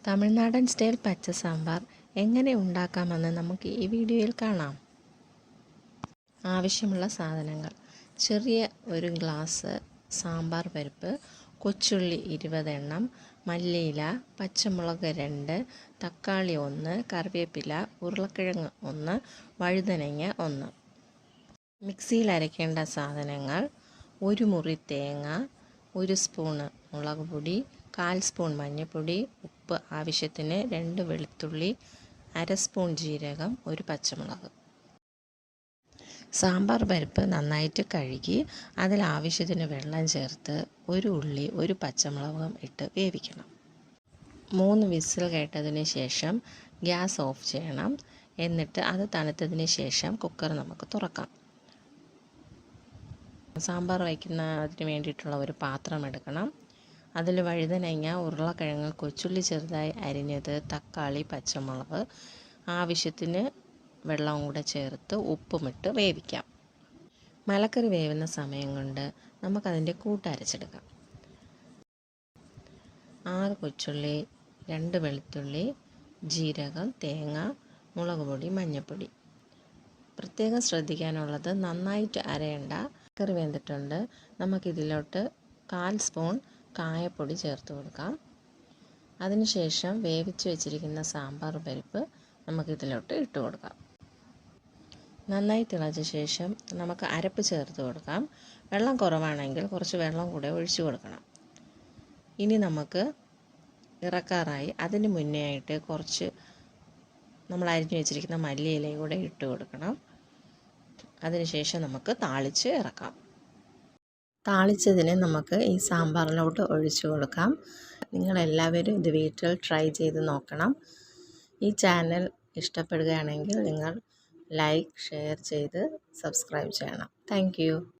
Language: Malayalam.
തമിഴ്നാടൻ സ്റ്റൈൽ പച്ച സാമ്പാർ എങ്ങനെ ഉണ്ടാക്കാമെന്ന് നമുക്ക് ഈ വീഡിയോയിൽ കാണാം. ആവശ്യമുള്ള സാധനങ്ങൾ: ചെറിയ ഒരു ഗ്ലാസ് സാമ്പാർ പരിപ്പ്, കൊച്ചുള്ളി 20 എണ്ണം, മല്ലിയില, പച്ചമുളക് 2, തക്കാളി 1, കറിവേപ്പില, ഉരുളക്കിഴങ്ങ് 1, വഴുതനങ്ങ 1. മിക്സിയിൽ അരയ്ക്കേണ്ട സാധനങ്ങൾ: 1 മുറി തേങ്ങ, 1 സ്പൂണ് മുളക് പൊടി, 1/4 സ്പൂൺ മഞ്ഞൾപ്പൊടി, ഉപ്പ് ആവശ്യത്തിന്, 2 വെളുത്തുള്ളി, 1/2 സ്പൂൺ ജീരകം, 1 പച്ചമുളക്. സാമ്പാർ പരിപ്പ് നന്നായിട്ട് കഴുകി അതിൽ ആവശ്യത്തിന് വെള്ളം ചേർത്ത് 1 ഉള്ളി 1 പച്ചമുളകും ഇട്ട് വേവിക്കണം. 3 വിസിൽ കേട്ടതിന് ശേഷം ഗ്യാസ് ഓഫ് ചെയ്യണം. എന്നിട്ട് അത് തണുത്തതിന് ശേഷം കുക്കർ നമുക്ക് തുറക്കാം. സാമ്പാർ വയ്ക്കുന്നതിന് വേണ്ടിയിട്ടുള്ള ഒരു പാത്രം എടുക്കണം. അതിൽ വഴുതനങ്ങ, ഉരുളക്കിഴങ്ങ്, കൊച്ചുള്ളി ചെറുതായി അരിഞ്ഞത്, തക്കാളി, പച്ചമുളക്, ആവശ്യത്തിന് വെള്ളം കൂടെ ചേർത്ത് ഉപ്പുമിട്ട് വേവിക്കാം. മലക്കറി വേവുന്ന സമയം കൊണ്ട് നമുക്കതിൻ്റെ കൂട്ട് അരച്ചെടുക്കാം. 6 കൊച്ചുള്ളി, 2 വെളുത്തുള്ളി, ജീരകം, തേങ്ങ, മുളക് പൊടി, മഞ്ഞൾപ്പൊടി. പ്രത്യേകം ശ്രദ്ധിക്കാനുള്ളത് നന്നായിട്ട് അരയേണ്ട. കറി വെന്തിട്ടുണ്ട്. നമുക്കിതിലോട്ട് 1/4 സ്പൂൺ കായപ്പൊടി ചേർത്ത് കൊടുക്കാം. അതിനുശേഷം വേവിച്ച് വെച്ചിരിക്കുന്ന സാമ്പാർ പരിപ്പ് നമുക്കിതിലോട്ട് ഇട്ട് കൊടുക്കാം. നന്നായി തിളച്ച ശേഷം നമുക്ക് അരപ്പ് ചേർത്ത് കൊടുക്കാം. വെള്ളം കുറവാണെങ്കിൽ കുറച്ച് വെള്ളം കൂടെ ഒഴിച്ചു കൊടുക്കണം. ഇനി നമുക്ക് ഇറക്കാറായി. അതിന് മുന്നേ ആയിട്ട് കുറച്ച് നമ്മൾ അരിഞ്ഞു വെച്ചിരിക്കുന്ന മല്ലിയിലയും കൂടെ ഇട്ട് കൊടുക്കണം. അതിനുശേഷം നമുക്ക് താളിച്ച് ഇറക്കാം. താളിച്ചതിനെ നമുക്ക് ഈ സാമ്പാറിലോട്ട് ഒഴിച്ചു കൊടുക്കാം. നിങ്ങളെല്ലാവരും ഇത് വീട്ടിൽ ട്രൈ ചെയ്ത് നോക്കണം. ഈ ചാനൽ ഇഷ്ടപ്പെടുകയാണെങ്കിൽ നിങ്ങൾ ലൈക്ക്, ഷെയർ ചെയ്ത് സബ്സ്ക്രൈബ് ചെയ്യണം. Thank you.